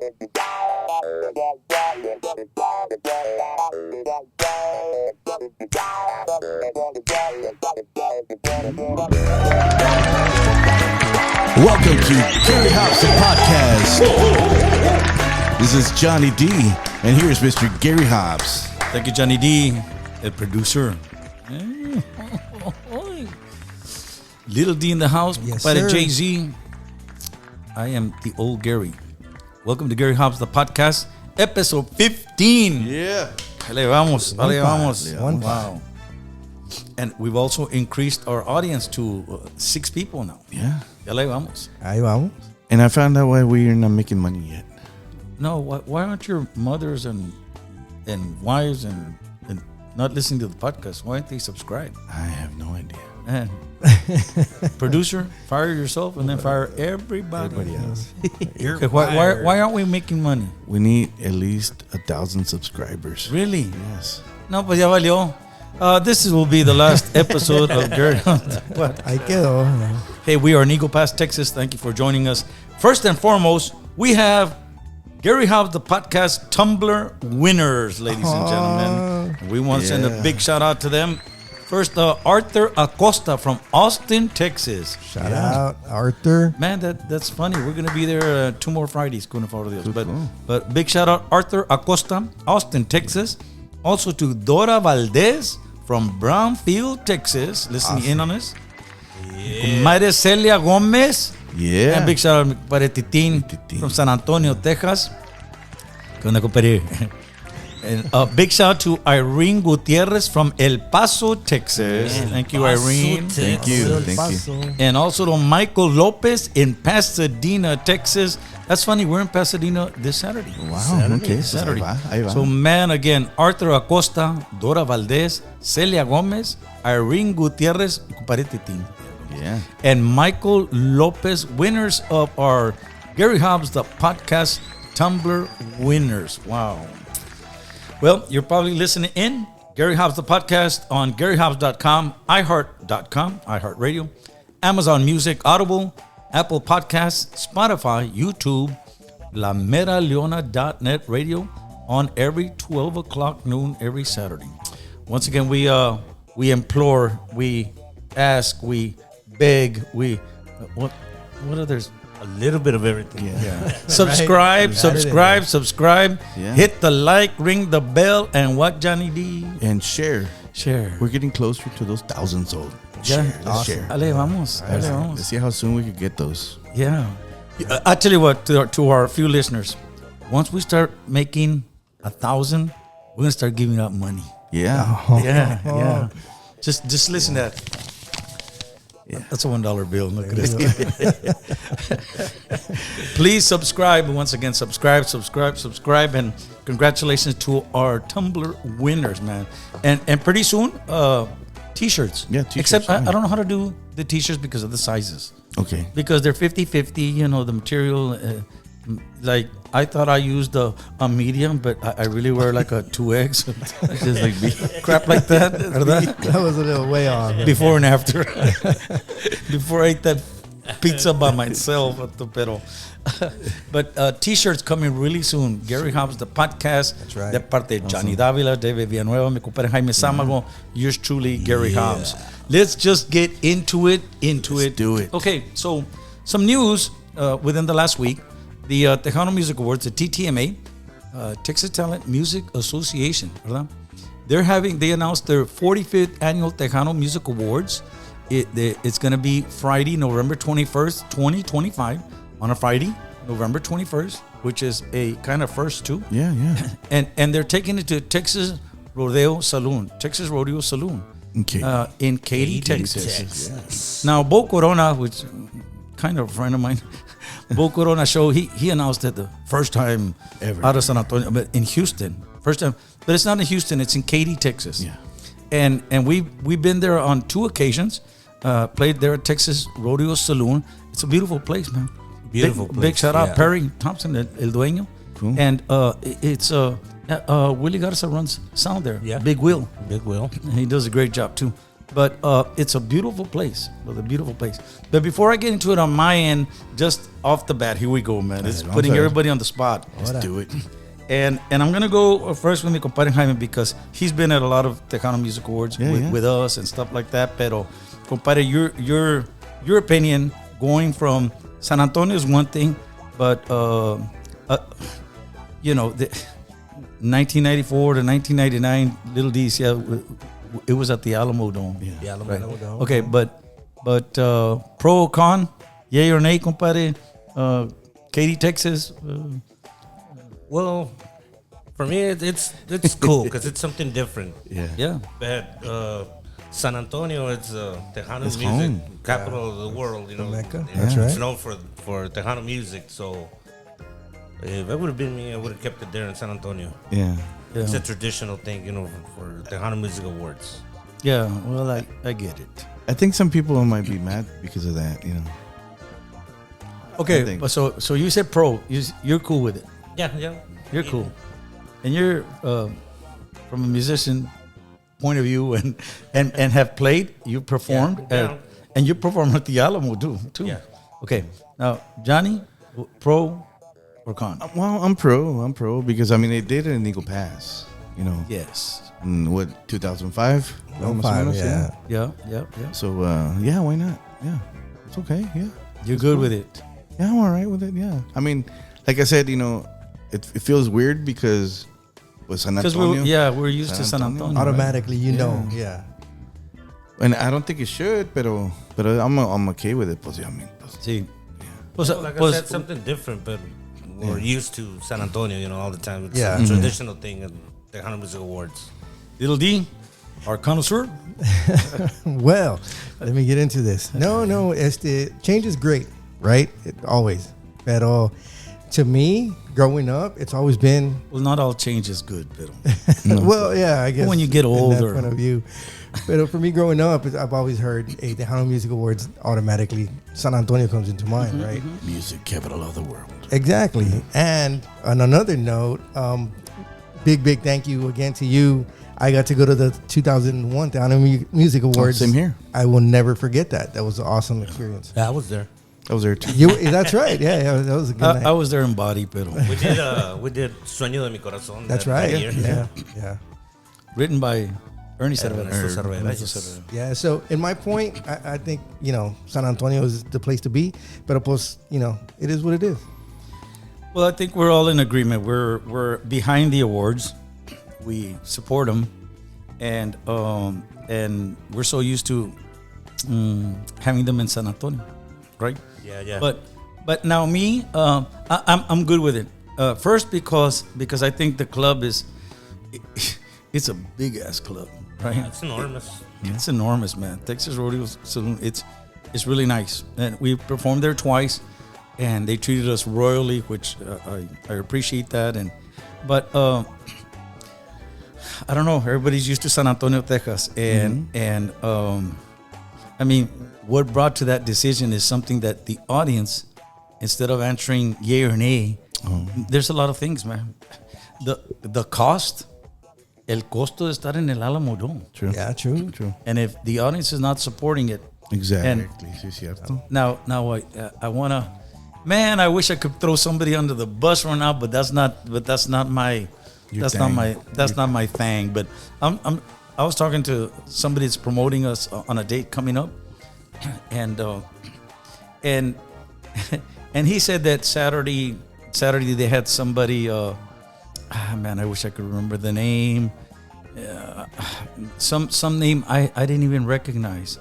Welcome to Gary Hobbs, the podcast. This is Johnny D, and here's Mr. Gary Hobbs. Thank you, Johnny D, the producer. Little D in the house, yes, by the sir. Jay-Z. I am the old Gary. Welcome to Gary Hobbs, the podcast, episode 15. Yeah. Ale vamos, ale vamos. One Wow. And we've also increased our audience to 6 people now. Yeah. Ale vamos. Ahí vamos. And I found out why we're not making money yet. No, why aren't your mothers and wives and not listening to the podcast? Why aren't they subscribed? I have no idea. Man. Producer, fire yourself and then fire everybody else. Okay, why aren't we making money? We need at least 1,000 subscribers. Really? Yes. No, pues ya valió. This will be the last episode of Gary. But Ahí quedó. hey, we are in Eagle Pass, Texas. Thank you for joining us. First and foremost, we have Gary Hobbs, the podcast Tumbler winners, ladies and gentlemen. We want to send a big shout out to them. First, Arthur Acosta from Austin, Texas. Shout out, Arthur. Man, that's funny. We're going to be there 2 more Fridays. But big shout out, Arthur Acosta, Austin, Texas. Also to Dora Valdez from Brownfield, Texas, listening in on us. Maria Celia Gomez. Yeah. And big shout out para Titín from San Antonio, Texas. ¿Qué onda, compadre? And a big shout out to Irene Gutierrez from El Paso, Texas. Thank you, Irene. Thank you. Thank you. And also to Michael Lopez in Pasadena, Texas. That's funny. We're in Pasadena this Saturday. Wow. Okay. Saturday. Ahí va. So, man, again, Arthur Acosta, Dora Valdez, Celia Gomez, Irene Gutierrez, compadre Titín. Yeah. And Michael Lopez, winners of our Gary Hobbs, the podcast Tumbler winners. Wow. Well, you're probably listening in Gary Hobbs, the podcast on GaryHobbs.com, iHeart.com, iHeartRadio, Amazon Music, Audible, Apple Podcasts, Spotify, YouTube, LaMeraleona.net radio on every 12 o'clock noon every Saturday. Once again, we implore, we ask, we beg, what others? A little bit of everything. Yeah. Subscribe. Yeah. Hit the like, ring the bell, and what, Johnny D? And share. Share. We're getting closer to those 1,000 sold. Yeah. Share. Let's share. Ale, vamos. Let's see how soon we could get those. Yeah. I'll tell you what, to our few listeners, once we start making 1,000, we're going to start giving out money. Yeah. Yeah. Just listen to that. Yeah. That's a $1 bill. Look at this. Please subscribe. Once again, subscribe. And congratulations to our Tumbler winners, man. And pretty soon, T-shirts. Yeah, T-shirts. Except I don't know how to do the T-shirts because of the sizes. Okay. Because they're 50-50, the material. Like, I thought I used a medium, but I really wear like a 2X. Just like crap like that. That was a little way off. Before and after. Before I ate that pizza by myself. But T-shirts coming really soon. Gary Hobbs, the podcast. That's right. De parte de Johnny Davila, David Villanueva, mi compadre Jaime Samago. Yours truly, Gary Hobbs. Let's just get into it. Let's do it. Okay, so some news within the last week. The Tejano Music Awards, the TTMA, Texas Talent Music Association, ¿verdad? They announced their 45th annual Tejano Music Awards. It's going to be Friday, November 21st, 2025, on a Friday, November 21st, which is a kind of first too. Yeah. And they're taking it to Texas Rodeo Saloon, okay. In Katy, Texas. Yes. Now, Bo Corona, which kind of a friend of mine, Bo Corona show, he announced it the first time ever out of San Antonio, but in Houston. First time, but it's not in Houston, it's in Katy, Texas. Yeah. And we've been there on 2 occasions, played there at Texas Rodeo Saloon. It's a beautiful place, man. Beautiful place. Big shout out Perry Thompson, el dueño. Cool. And it's Willie Garza runs sound there. Yeah. Big Will. Big Will. He does a great job too. But it's a beautiful place. But before I get into it on my end, just off the bat, here we go, man. It's I'm putting sorry. everybody on the spot. Let's do it. And I'm gonna go first with mi compadre Jaime because he's been at a lot of Tejano Music Awards with us and stuff like that. Pero compadre, your opinion going from San Antonio is one thing, but you know, the 1994 to 1999, Little D's, it was at the Alamo Dome. The Alamo Dome. Okay, but pro or con, yay or nay, compadre? Katy, Texas. Well, for me, it's cool because it's something different. Yeah. But San Antonio, it's Tejano It's music home. capital of the world. You know, Mecca. You know, That's it's right. known for Tejano music. So if it would have been me, I would have kept it there in San Antonio. Yeah. It's a traditional thing, you know, for Tejano Music Awards. Yeah, well, I get it. I think some people might be mad because of that, you know. I Okay, think. but so you said pro. You're cool with it. Yeah. You're cool. And you're from a musician point of view and have played, you performed, Yeah. and you performed at the Alamo too. Yeah. Okay, now Johnny, pro or con? Well, I'm pro because I mean they did it in Eagle Pass, you know. Yes. In what 2005? Almost 05, menos, yeah. Yeah. So yeah, why not? Yeah, it's okay. Yeah, You're good with it. yeah, I'm all right with it. Yeah, I mean, like I said, you know, it feels weird because with San Because Antonio. we're used to San Antonio. Automatically, you know. Yeah. And I don't think it should, but I'm okay with it. Pues, yeah, I mean, pues, Sí. Pues, Like I pues, said, something different, but we're used to San Antonio, you know, all the time. It's Yeah. a traditional thing at Tejano Music Awards. Little D, our connoisseur. Well, let me get into this. No, change is great, right? Always. Pero to me, growing up, it's always been Well, not all change is good, pero well, yeah, I guess When you get in older. that point of view. But for me, growing up, I've always heard, hey, the Tejano Music Awards, automatically San Antonio comes into mind, right? music capital of the world. Exactly. And on another note, big thank you again to you. I got to go to the 2001 Tejano Music Awards. Same here. I will never forget that. That was an awesome experience. Yeah, I was there. I was there too. That's right. Yeah, that was a good night. I was there in body, pero We did Sueño de mi Corazón. That's that right. year. Yeah. written by Ernie Cerda. Ernesto Cerda, Ernesto yes. Cerda. Yeah, so in my point, I think, San Antonio is the place to be. But, pues, it is what it is. Well, I think we're all in agreement. We're behind the awards. We support them, and we're so used to having them in San Antonio, right? Yeah. But now me, I'm good with it. First because I think the club it's a big ass club, right? It's enormous. It's enormous, man. Texas Rodeo Saloon. It's really nice, and we performed there twice, and they treated us royally, which I appreciate that. But I don't know. Everybody's used to San Antonio, Texas, and I mean, what brought to that decision is something that the audience, instead of answering yay or nay, there's a lot of things, man. The cost. El costo de estar en el Alamo Dome. True. Yeah, true. And if the audience is not supporting it, Exactly. Sí, cierto. now I wanna, man, I wish I could throw somebody under the bus right now, but that's not my thing. But I was talking to somebody that's promoting us on a date coming up, and he said that Saturday they had somebody. Man, I wish I could remember the name. Some name I didn't even recognize,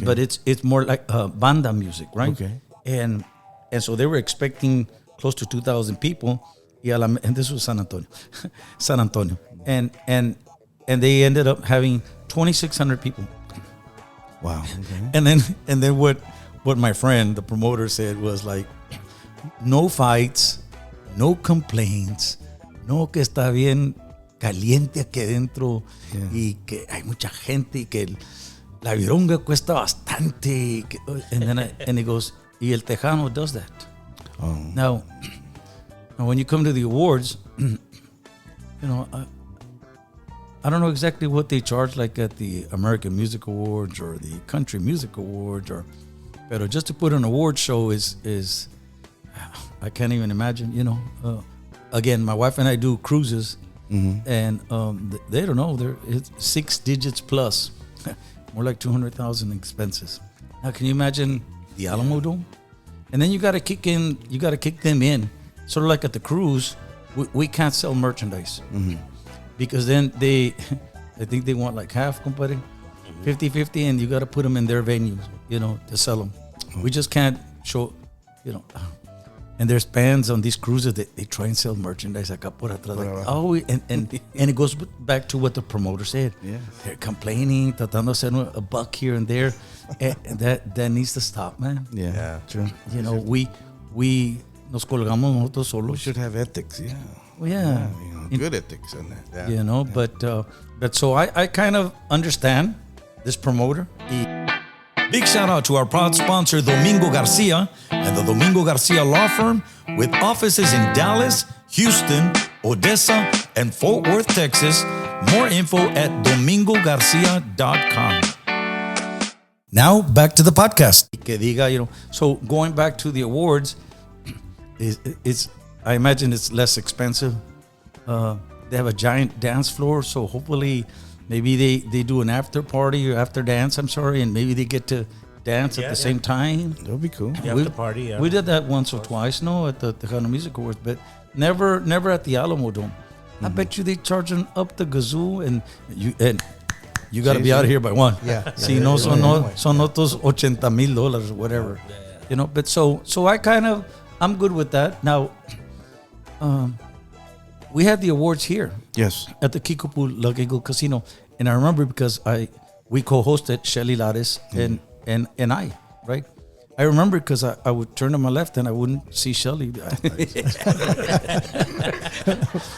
but it's more like banda music, right? Okay. And so they were expecting close to 2,000 people, and this was San Antonio, and they ended up having 2,600 people. Wow. Okay. And then what my friend, the promoter, said was like, no fights, no complaints. No, que está bien caliente aquí adentro y que hay mucha gente y que la vironga cuesta bastante. And he goes, y el Tejano does that. Oh. Now, when you come to the awards, I don't know exactly what they charge, like at the American Music Awards or the Country Music Awards, but just to put an award show is I can't even imagine. Again, my wife and I do cruises, and they don't know. It's 6 digits plus, more like 200,000 expenses. Now, can you imagine the Alamo Dome? And then you got to kick them in, sort of like at the cruise. We can't sell merchandise because then I think they want like half, compadre, 50-50, and you got to put them in their venues, to sell them. We just can't show, And there's bands on these cruises that they try and sell merchandise acá por atrás. And it goes back to what the promoter said. Yeah. They're complaining, tratando de hacer a buck here and there. And that needs to stop, man. Yeah. True. We nos colgamos nosotros solos. We should have ethics, yeah. Well, yeah. Good ethics in that. Yeah. But so I kind of understand this promoter. Big shout out to our proud sponsor, Domingo Garcia, and the Domingo Garcia Law Firm, with offices in Dallas, Houston, Odessa, and Fort Worth, Texas. More info at domingogarcia.com. Now, back to the podcast. So going back to the awards, I imagine it's less expensive. They have a giant dance floor, so hopefully maybe they do an after party or after dance, and maybe they get to dance at the same time. That would be cool. After party, yeah. We did that once or twice, at the Tejano Music Awards, but never at the Alamo Dome. I bet you they charging up the gazoo, and you got to be out of here by 1. Yeah. Si no son otros $80,000 or whatever. But so I'm good with that. Now, we had the awards here. Yes. At the Kickapoo Lug Eagle Casino. And I remember because we co-hosted Shelly Lares and I, right? I remember because I would turn to my left and I wouldn't see Shelly.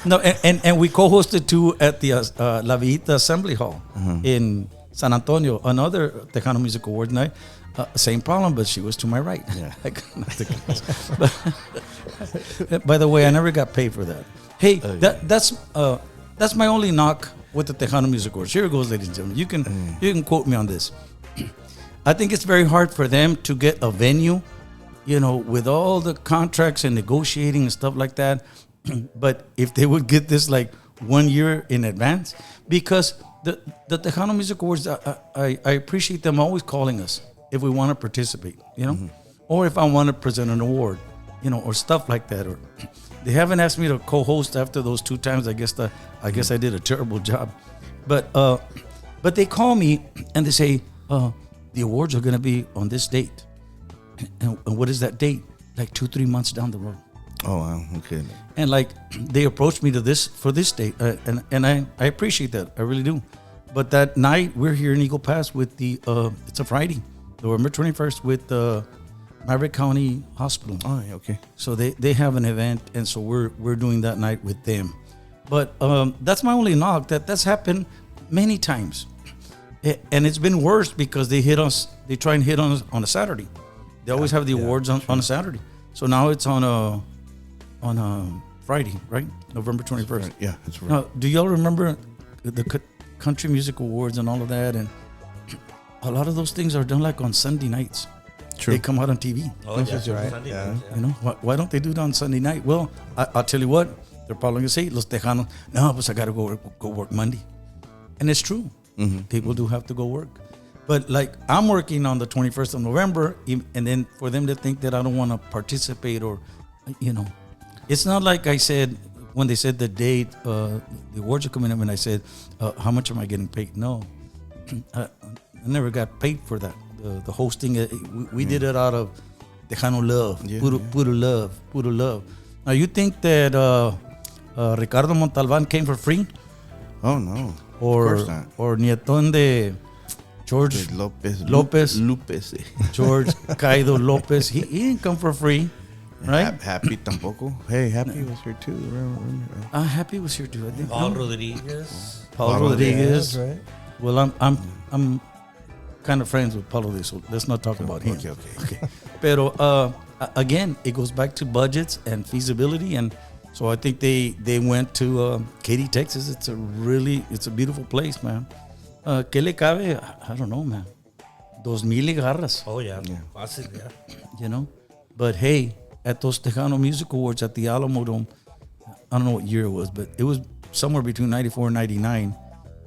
No, and we co-hosted too at the La Villita Assembly Hall in San Antonio, another Tejano Music Awards night. Same problem, but she was to my right. Yeah. By the way, I never got paid for that. Hey, that's my only knock with the Tejano Music Awards. Here it goes, ladies and gentlemen. You can quote me on this. I think it's very hard for them to get a venue, with all the contracts and negotiating and stuff like that. But if they would get this like 1 year in advance, because the Tejano Music Awards, I appreciate them always calling us if we want to participate, or if I want to present an award, or stuff like that. Or they haven't asked me to co-host after those 2 times. I guess I did a terrible job, but they call me and they say the awards are going to be on this date, and what is that date? Like 2-3 months down the road. Oh wow, okay. And like they approached me for this date, and I appreciate that, I really do. But that night we're here in Eagle Pass with it's a Friday, November 21st, with Maverick County Hospital. Oh, yeah, okay. So they have an event, and so we're doing that night with them. But that's my only knock. That's happened many times, and it's been worse because they try and hit us on a Saturday. They always have the awards on a Saturday. So now it's on a Friday, right? November 21st. Yeah, that's right. Now, do y'all remember the Country Music Awards and all of that? And a lot of those things are done like on Sunday nights. True. They come out on TV. Oh, yeah, right. Sunday Yeah. nights, Why don't they do it on Sunday night? Well, I'll tell you what. They're probably going to say, Los Tejanos, no, but I got to go work Monday. And it's true. People do have to go work. But like I'm working on the 21st of November, and then for them to think that I don't want to participate or, it's not like I said, when they said the date, the awards are coming up, and I said, how much am I getting paid? No, I never got paid for that. The hosting, we did it out of Tejano love, puro love. Now you think that Ricardo Montalban came for free? Oh no, Or, of course not. Or Nieton de George Lopez. George Caido Lopez. He didn't come for free, right? Happy tampoco. Hey, Happy was here too. Happy was here too. I think. Paul Rodriguez. Paul Rodriguez. That's right. Well, I'm kind of friends with Paulo, so let's not talk about him. Okay. Pero again, it goes back to budgets and feasibility, and So I think they went to Katy, Texas. It's a beautiful place, man. ¿Qué le cabe? I don't know, man. 2,000 garras. Oh, yeah. Fácil, yeah. You know? But hey, at those Tejano Music Awards at the Alamo Dome, I don't know what year it was, but it was somewhere between 94 and 99.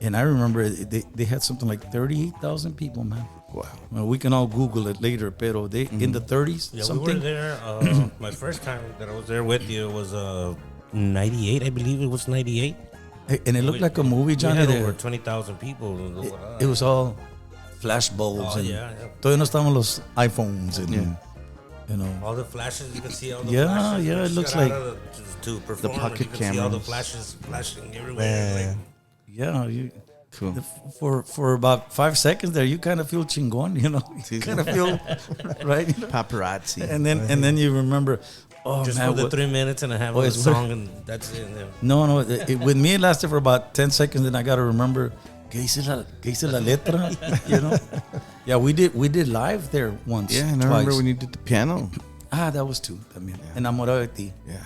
And I remember they had something like 38,000 people, man. Wow. Well, we can all Google it later, pero they in the 30s, Yeah, something. we were there. My first time that I was there with you was 98, I believe it was 98. Hey, and it looked like a movie, Johnny. We had there. over 20,000 people. It was all flash bulbs. Oh, and yeah. Todavía no estaban los iPhones and, you know. All the flashes, you can see all the Yeah, flashes. yeah, We it just looks got out like of to perform, and pocket you can see all the cameras. flashes flashing everywhere. Man. Yeah, Cool. for about 5 seconds there, you kind of feel chingon, you know. You kind of feel right, Paparazzi. and then you remember, oh Just man, for the what- 3 minutes and a half Oh, of the it's song, and that's it. Yeah. no, with me it lasted for about 10 seconds, and I got to remember, ¿qué hice la letra? You know. Yeah, we did live there once. Yeah, and I twice. remember when you did the piano. That was two. También. Enamorado de ti. Yeah.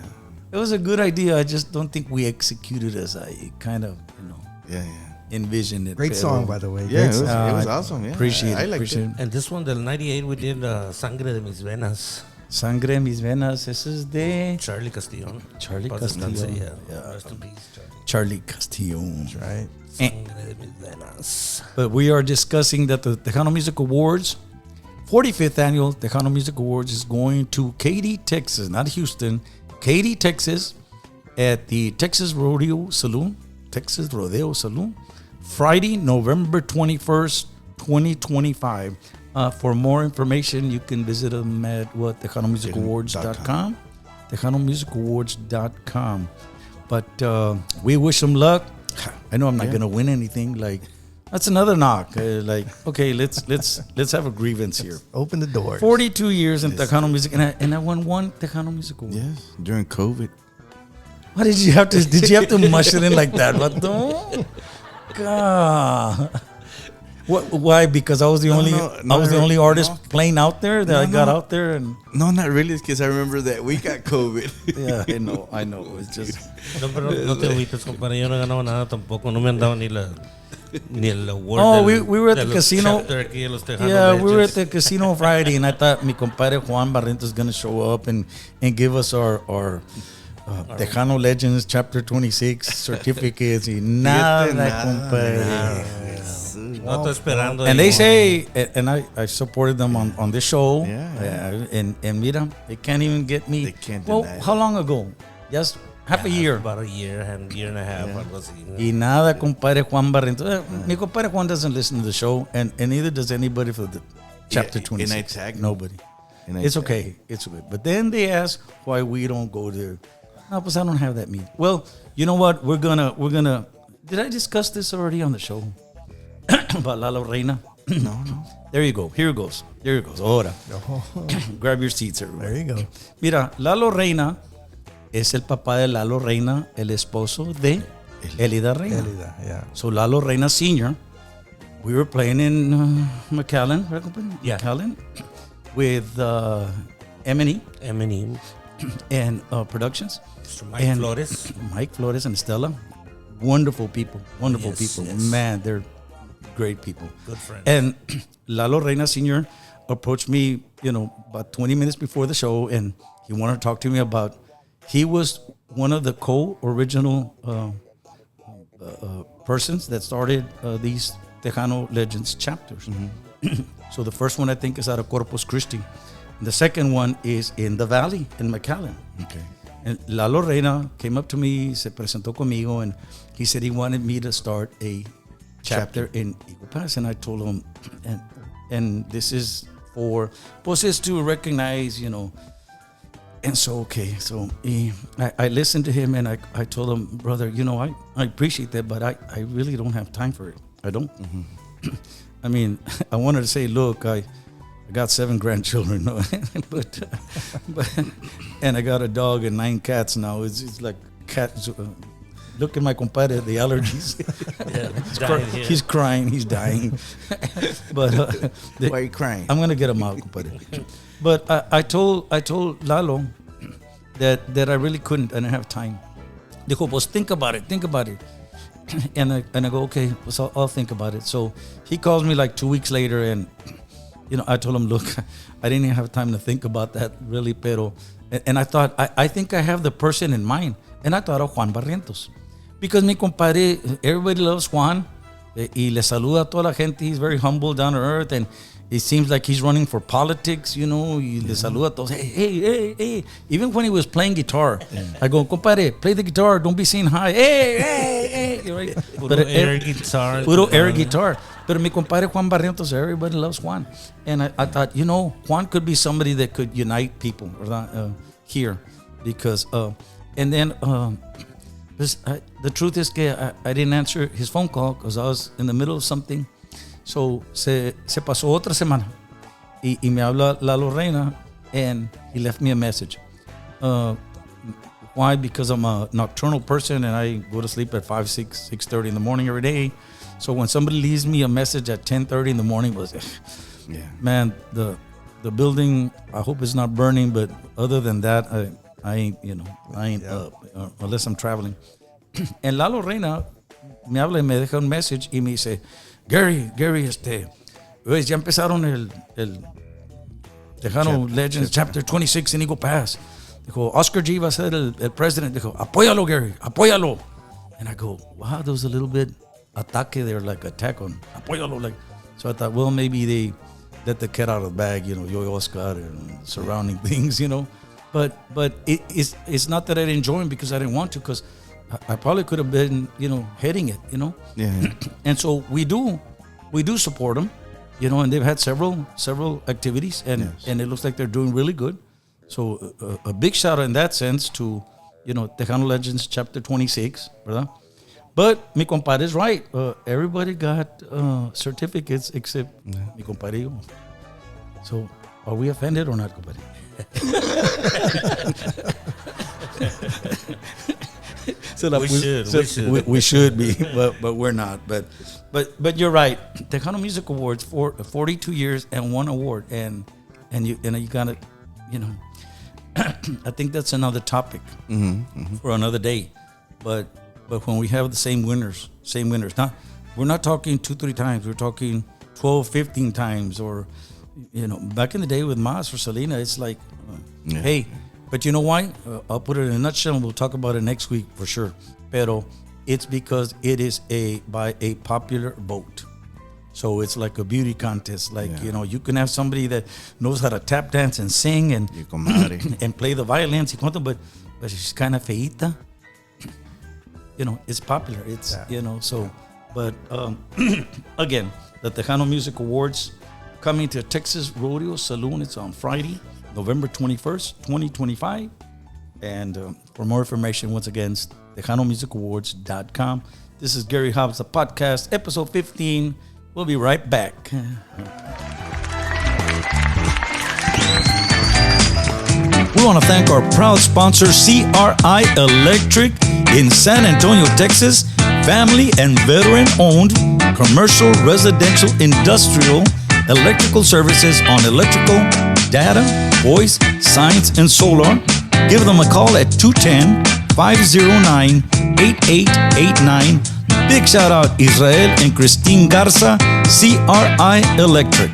It was a good idea. I just don't think we executed as I kind of, you know, Yeah. envisioned it. Great pero- song, by the way. Yeah, Great it was song. awesome. Yeah. Appreciate I it. liked Appreciate it. And this one, the 98, we did Sangre de Mis Venas. Sangre en mis venas. This is de Charlie Castillon. Charlie Paz Castillon. descanse, Yeah. Rest in peace, Charlie. Charlie Castillon. Right. Sangre de Mis Venas. But we are discussing that the Tejano Music Awards, 45th annual Tejano Music Awards, is going to Katy, Texas, not Houston. Katy, Texas, at the Texas Rodeo Saloon. Friday, November 21st, 2025. For more information, you can visit them at TejanoMusicAwards.com. TejanoMusicAwards.com. But we wish them luck. I know I'm not gonna win anything. Like, that's another knock. Okay, let's have a grievance here. Open the door. 42 years in Tejano Music, and I won one Tejano Music Award. Yes, during COVID. Why did you have to mush it in like that? What the God? Why? Because I was the only artist playing out there that I got out there, and No, not really. It's because I remember that we got COVID. yeah, I know. It's just No, pero no te agüites, compadre. Yo no he ganado nada tampoco. No me han dado ni el award. we were at the casino. chapter aquí de los Tejano Yeah, we were at Legends. the casino Friday, and I thought mi compadre Juan Barrientos is gonna show up and give us our Tejano Legends Chapter 26 certificates. Y nada, compadre. No estoy esperando. And they say, and I supported them on this show. Yeah. And mira, they can't even get me. They can't Well, deny it. how long ago? Just half a year. About a year and a half. Algo así. Y nada, compadre Juan Barrientos. Mi compadre Juan doesn't listen to the show, and neither does anybody for the Chapter Yeah, 26. and I tagged him. Nobody. And I It's tagged okay. It's okay. But then they ask why we don't go there. No, pues I don't have that meeting. Well, you know what? We're gonna. Did I discuss this already on the show? About Lalo Reina? No. There you go. Here it goes. Ahora. Grab your seats, everybody. There you go. Mira, Lalo Reina es el papá de Lalo Reina, el esposo de Elida Reina. Elida, yeah. So Lalo Reina Sr., we were playing in McAllen, right, compadre? Yeah. McAllen, with M&E Eminem. and Productions. Mr. Mike And Flores. Mike Flores and Stella. Wonderful people. Yes, yes. Man, they're great people. Good friend. And Lalo Reina Sr. approached me, about 20 minutes before the show, and he wanted to talk to me about, he was one of the co-original persons that started these Tejano Legends chapters. So the first one, I think, is out of Corpus Christi. And the second one is in the Valley, in McAllen. Okay. And Lalo Reina came up to me, se presentó conmigo, and he said he wanted me to start a chapter in Eagle Pass. And I told him, and this is for, pues es to recognize, and so, okay. So I listened to him, and I told him, brother, I appreciate that, but I really don't have time for it. I don't. I mean, I wanted to say, look, I got 7 grandchildren, no? but and I got a dog and 9 cats now. It's like cats. Look at my compadre, the allergies. He's crying, he's dying. But Why are you crying? I'm gonna get him out, compadre. But I told Lalo, that I really couldn't. I didn't have time. Dijo, pues think about it. And I go, okay, pues I'll think about it. So he calls me like 2 weeks later, and I told him, look, I didn't even have time to think about that really, pero. And I thought, I think I have the person in mind. And I thought of Juan Barrientos. Because mi compadre, everybody loves Juan. Y le saluda a toda la gente. He's very humble, down to earth. And it seems like he's running for politics, Y le saluda a todos. Hey. Even when he was playing guitar, I go, compadre, play the guitar. Don't be saying hi. Hey. Right? Puro air guitar. Puro air guitar. But mi compadre Juan Barrientos, everybody loves Juan. And I thought, Juan could be somebody that could unite people here. Because, and then the truth is that I didn't answer his phone call because I was in the middle of something. So se pasó otra semana y me habla Lalo Reina, and he left me a message. Why? Because I'm a nocturnal person and I go to sleep at 5, 6, 6:30 in the morning every day. So when somebody leaves me a message at 10:30 in the morning, man, the building, I hope it's not burning, but other than that, I ain't up unless I'm traveling. And Lalo Reina me habla y me deja un message y me dice, Gary, pues ya empezaron el Tejano Legends Chapter 26 en Eagle Pass. Dijo, Oscar G va a ser el president. Dijo, apóyalo, Gary, apóyalo. And I go, wow, there was a little bit ataque there, like attack on apóyalo. Like, so I thought, well, maybe they let the cat out of the bag, Yo Oscar and surrounding things, But it's not that I didn't join because I didn't want to, because I probably could have been, heading it, Yeah. And so we do support them, and they've had several activities, and it looks like they're doing really good. So a big shout out in that sense to, Tejano Legends Chapter 26, ¿verdad? But mi compadre is right. Everybody got certificates except mi compadre. So are we offended or not, compadre? We should be, but we're not. But you're right. Tejano Music Awards for 42 years and 1 award, and you gotta, I think that's another topic for another day. But when we have the same winners, we're not talking 2-3 times. We're talking 12, 15 times, or back in the day with Mas or Selena, it's like, hey. But you know why? I'll put it in a nutshell, and we'll talk about it next week for sure. Pero it's because it is by a popular vote. So it's like a beauty contest. Like, you can have somebody that knows how to tap dance and sing and and play the violins, but she's kind of feita. It's popular. It's, so. But again, the Tejano Music Awards coming to Texas Rodeo Saloon. It's on Friday, November 21st, 2025. And for more information, once again, TejanoMusicAwards.com. This is Gary Hobbs, the podcast, episode 15. We'll be right back. We want to thank our proud sponsor, CRI Electric in San Antonio, Texas. Family and veteran-owned commercial, residential, industrial, electrical services on electrical, data, voice, science, and solar. Give them a call at 210-509-8889. Big shout out Israel and Christine Garza, CRI Electric.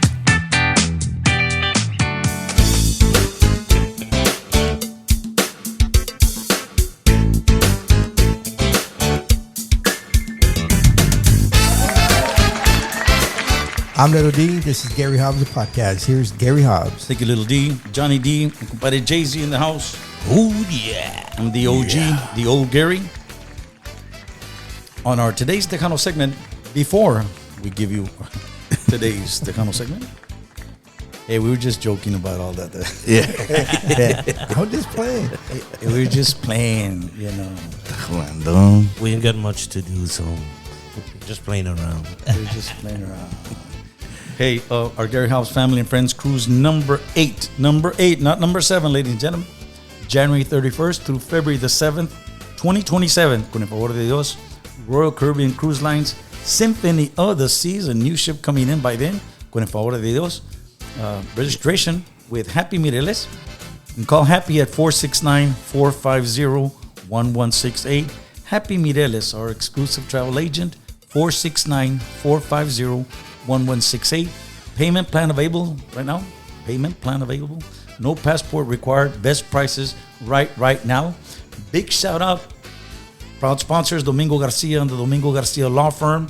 I'm Little D. This is Gary Hobbs, the podcast. Here's Gary Hobbs. Thank you, Little D. Johnny D. My compadre Jay-Z in the house. Oh, yeah. I'm the OG, the old Gary. On our today's Tejano segment, before we give you today's Tejano segment, hey, we were just joking about all that. Yeah. I'm just playing. We were just playing, We ain't got much to do, so just playing around. We're just playing around. Hey, our Gary Hobbs family and friends cruise number 8, not number 7, ladies and gentlemen. January 31st through February the 7th, 2027. Con el favor de Dios, Royal Caribbean Cruise Lines, Symphony of the Seas, a new ship coming in by then. Con el favor de Dios. Registration with Happy Mireles And call Happy at 469-450-1168. Happy Mireles, our exclusive travel agent, 469-450-1168. Payment plan available right now. Payment plan available. No passport required. Best prices right now. Big shout out. Proud sponsors, Domingo Garcia and the Domingo Garcia Law Firm,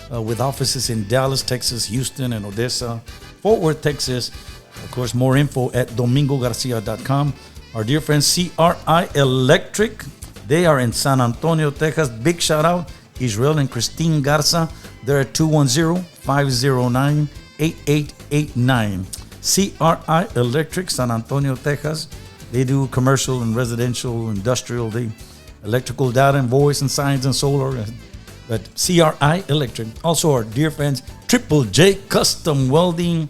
with offices in Dallas, Texas, Houston, and Odessa, Fort Worth, Texas. Of course, more info at domingogarcia.com. Our dear friends, CRI Electric. They are in San Antonio, Texas. Big shout out. Israel and Christine Garza. They're at 210-509-8889. CRI Electric, San Antonio, Texas. They do commercial and residential, industrial, electrical data and voice and signs and solar. But CRI Electric. Also our dear friends, Triple J Custom Welding,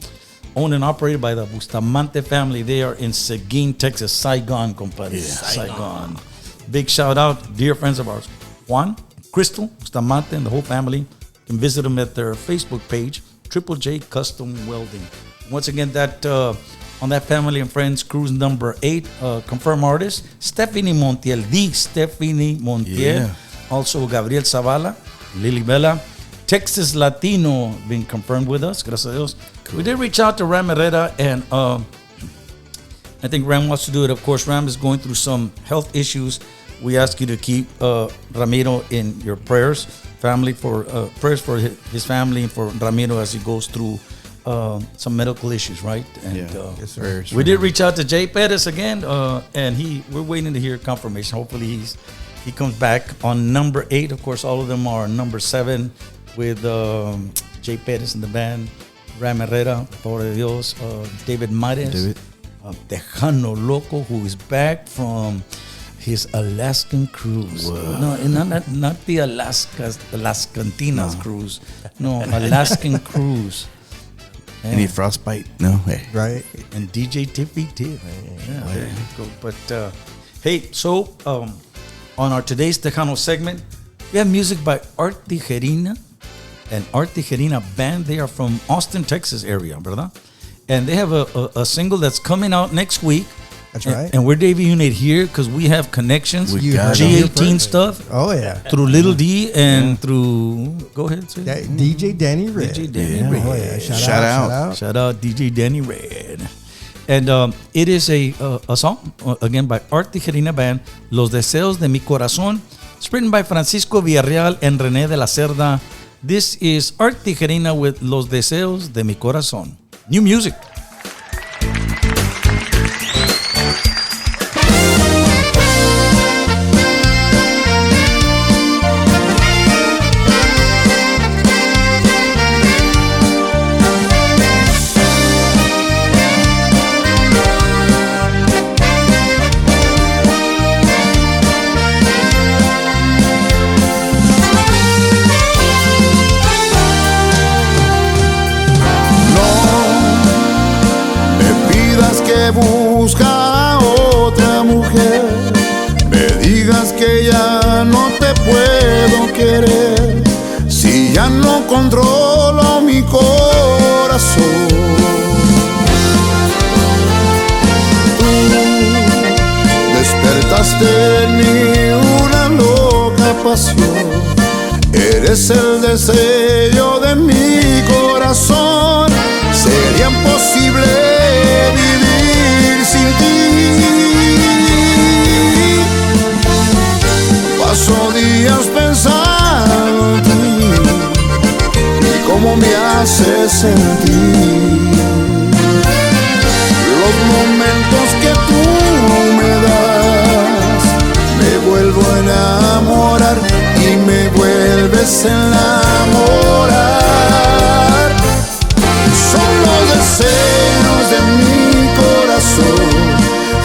owned and operated by the Bustamante family. They are in Seguin, Texas. Saigon, compadre. Yeah. Saigon. Big shout out, dear friends of ours, Juan, Crystal, Bustamante, and the whole family. You can visit them at their Facebook page, Triple J Custom Welding. Once again, that on that family and friends cruise number 8, confirmed artist Stephanie Montiel, Stephanie Montiel. Yeah. Also Gabriel Zavala, Lily Bella, Texas Latino being confirmed with us. Gracias a Dios. Cool. We did reach out to Ram Herrera, and I think Ram wants to do it. Of course, Ram is going through some health issues. We ask you to keep Ramiro in your prayers, family for prayers for his family and for Ramiro as he goes through some medical issues, right? And yes, sir. We did reach out to Jay Perez again, and we're waiting to hear confirmation. Hopefully he comes back on number 8. Of course, all of them are number 7 with Jay Perez in the band, Ram Herrera, Por de Dios, David Mares, Tejano Loco, who is back from his Alaskan cruise. Whoa. No, not the Alaskantinas cruise. No, Alaskan cruise. Any frostbite? No way. Right. And DJ Tippy Tip. Yeah, there you go. But hey, so on our today's Tejano segment, we have music by Art Tigerina and Art Tigerina Band. They are from Austin, Texas area, ¿verdad? And they have a single that's coming out next week. That's right. And we're debuting it here because we have connections. We got G18 stuff. Oh, yeah. Through Little D and through, go ahead. Say DJ Danny Red. DJ Danny Red. Oh, yeah. Shout out. Shout out DJ Danny Red. And it is a song, again, by Art Tigerina Band, Los Deseos de mi Corazón. It's written by Francisco Villarreal and Rene de la Cerda. This is Art Tigerina with Los Deseos de mi Corazón. New music. Busca a otra mujer, me digas que ya no te puedo querer, si ya no controlo mi corazón. Tú despertaste en mí una loca pasión, eres el deseo de mi corazón, sería imposible vivir sin ti. Paso días pensando en ti y cómo me haces sentir. Los momentos que tú me das, me vuelvo a enamorar y me vuelves a enamorar. Son los deseos de mi corazón,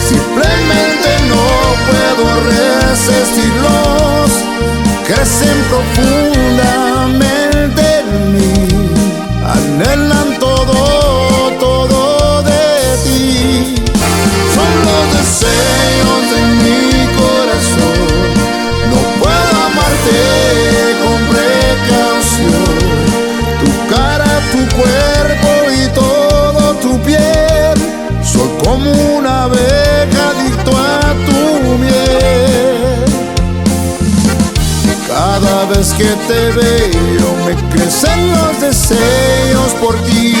simplemente no puedo resistirlos, crecen profundamente en mí, anhelan todo que te veo me crecen los deseos por ti.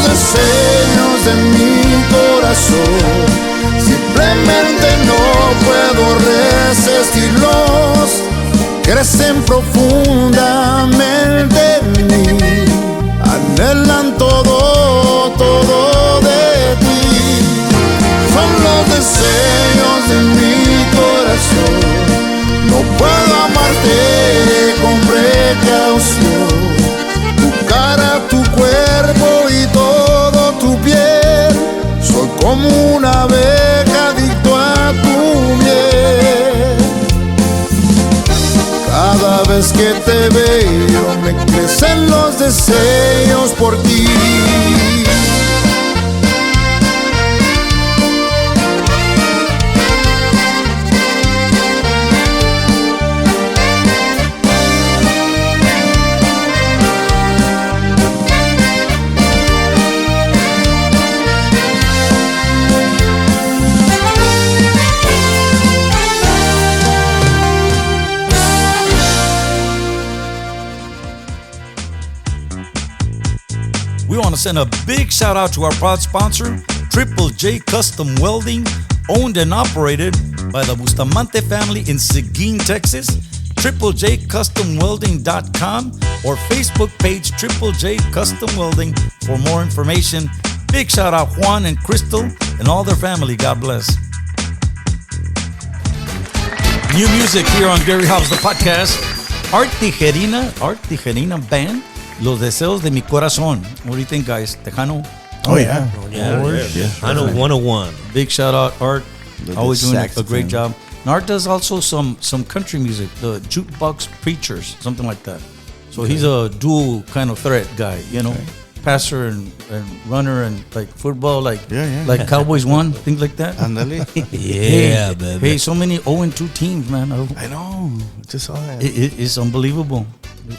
Deseos de mi corazón, simplemente no puedo resistirlos, crecen profundamente en mí, anhelan todo, todo de ti. Son los deseos de mi corazón, no puedo amarte con precaución. Tu cara, tu cuerpo y todo tu piel, soy como una abeja adicto a tu miel. Cada vez que te veo me crecen los deseos por ti. We want to send a big shout out to our proud sponsor, Triple J Custom Welding, owned and operated by the Bustamante family in Seguin, Texas. TripleJCustomWelding.com or Facebook page Triple J Custom Welding for more information. Big shout out Juan and Crystal and all their family. God bless. New music here on Gary Hobbs, the podcast. Art Tigerina Band. Los Deseos de mi Corazon. What do you think, guys? Tejano? Oh, yeah. I know 101. Big shout out, Art. Always doing a saxophone. great job. And Art does also some country music, the Jukebox Preachers, something like that. So he's a dual kind of threat guy, you know, passer and runner and like football, like like Cowboys won, things like that. Andale. Yeah, baby. Hey, so many 0-2 teams, man. I know. Just saw that. It's unbelievable.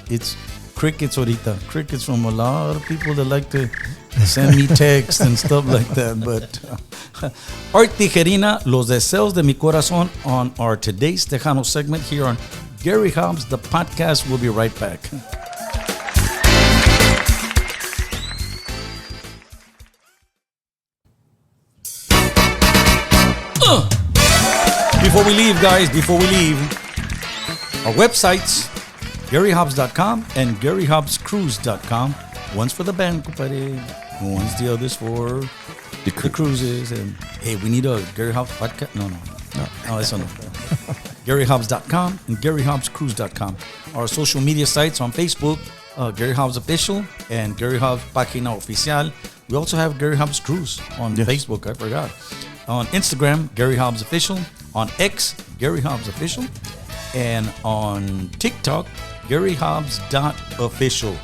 It's crickets ahorita. Crickets from a lot of people that like to send me texts and stuff like that. But Art Tigerina, Los Deseos de mi Corazón on our Today's Tejano segment here on Gary Hobbs, the podcast. We'll be right back. Before we leave, guys, our websites, GaryHobbs.com and GaryHobbsCruise.com. One's for the band, compadre. One's the others for the cruises. And hey, we need a Gary Hobbs podcast. No, that's not. GaryHobbs.com and GaryHobbsCruise.com. Our social media sites on Facebook, Gary Hobbs Official and Gary Hobbs Página Oficial. We also have Gary Hobbs Cruise on Facebook. I forgot. On Instagram, Gary Hobbs Official. On X, Gary Hobbs Official. And on TikTok, GaryHobbs.official.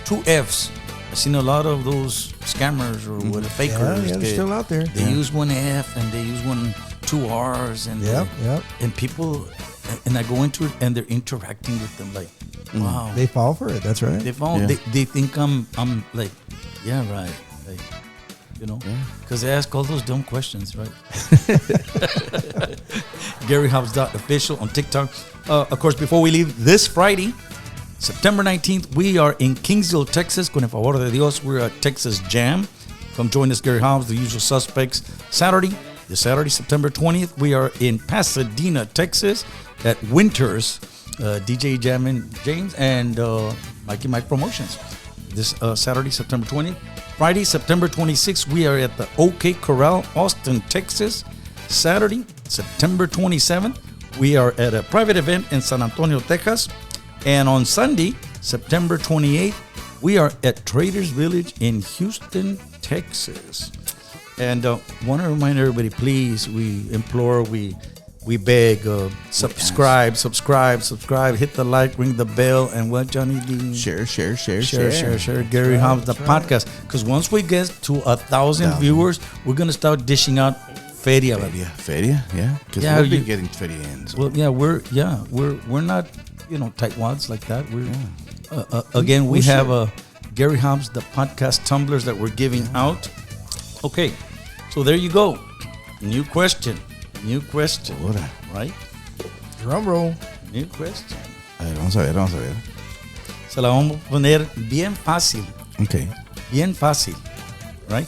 2 F's. I've seen a lot of those scammers or what fakers. Yeah, they're still out there. They use 1 F and they use 2 R's and and people, and I go into it and they're interacting with them like, wow. They fall for it. That's right. They fall. Yeah. They think I'm like, yeah, right. Like, you know, because they ask all those dumb questions, right? GaryHobbs.official on TikTok. Of course, before we leave, this Friday, September 19th, we are in Kingsville, Texas. Con el favor de Dios, we're at Texas Jam. Come join us, Gary Hobbs, the usual suspects. Saturday, September 20th, we are in Pasadena, Texas at Winters. DJ Jammin' James and Mikey Mike Promotions. This Saturday, September 20th. Friday, September 26th, we are at the OK Corral, Austin, Texas. Saturday, September 27th, we are at a private event in San Antonio, Texas. And on Sunday, September 28th, we are at Traders Village in Houston, Texas. And want to remind everybody, please, we implore, we beg, subscribe, hit the like, ring the bell, and what, Johnny D? Share. Gary Hobbs, the podcast. Because once we get to 1,000 viewers, we're going to start dishing out feria. ¿verdad? Feria, yeah. Because Yeah, we'll be you- getting feria in. So. Well, yeah, we're not, tightwads like that. We're again, we have Gary Hobbs, the podcast tumblers that we're giving out. Okay, so there you go. New question, Ahora. right? Drum roll. New question. A ver, vamos a ver. Se la vamos a poner bien fácil, Okay. right?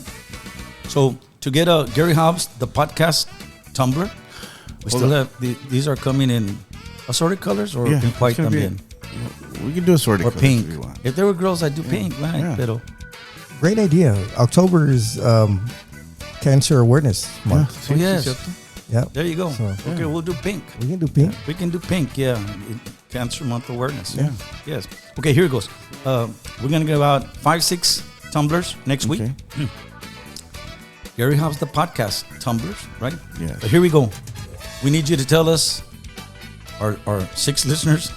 So to get a Gary Hobbs, the podcast tumbler, we Hold still on. have these are coming in assorted colors or Yeah, in white it's gonna be- también. We can do a sort of Or colors pink. if you want. If there were girls, I'd do pink, right? Yeah. Pero Great idea. October is Cancer Awareness Month. Oh, yes. ¿cierto? Yeah. there you go. So, Okay, we'll do pink. we can do pink. We can do pink, yeah. Cancer Month awareness. Yeah. Yes. Okay, here it goes. We're gonna give out 5-6 tumblers next week. Okay. Gary Hobbs, the podcast tumblers, right? Yes. But here we go. We need you to tell us, our 6 listeners,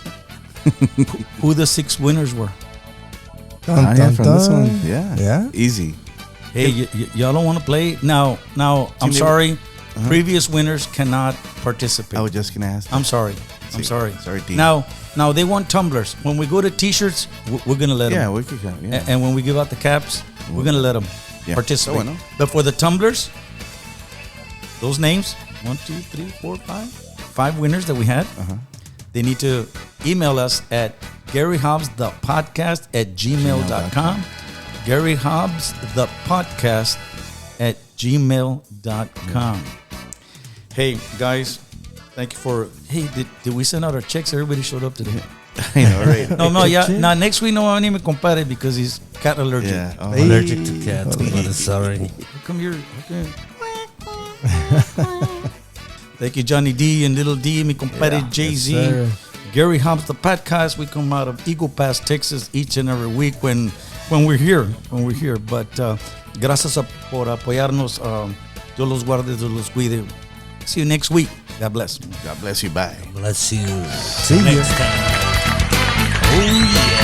who the 6 winners were. Dun, Yeah, dun, from this dun. one. Yeah. Yeah. Easy. Hey, y'all don't want to play? Now, I'm Team- sorry. Previous winners cannot participate. I was just gonna ask. I'm sorry. I'm Sí. sorry. Sorry, team. Now they want tumblers. When we go to T-shirts, we're gonna let them. Yeah, we could. Yeah. And when we give out the caps, we're gonna let them Yeah. participate. So bueno. But for the tumblers, those names 1, 2, 3, 4, 5 winners that we had. They need to email us at GaryHobbsThePodcast@gmail.com. GaryHobbsThePodcast@gmail.com. Hey guys, thank you for. Hey, did we send out our checks? Everybody showed up today. I know, right? No, yeah. Now next week no one even compadre because he's cat allergic. Yeah. Oh, Hey. Allergic to cats. I'm sorry. How come you're okay? Thank you, Johnny D and Little D, mi compadre Jay-Z. Yes, sir. Gary Hobbs, the podcast. We come out of Eagle Pass, Texas, each and every week when we're here. But gracias por apoyarnos. Dios los guarde, Dios los cuide. See you next week. God bless. God bless you. Bye. Bless you. See ya. Next time. Oh, yeah.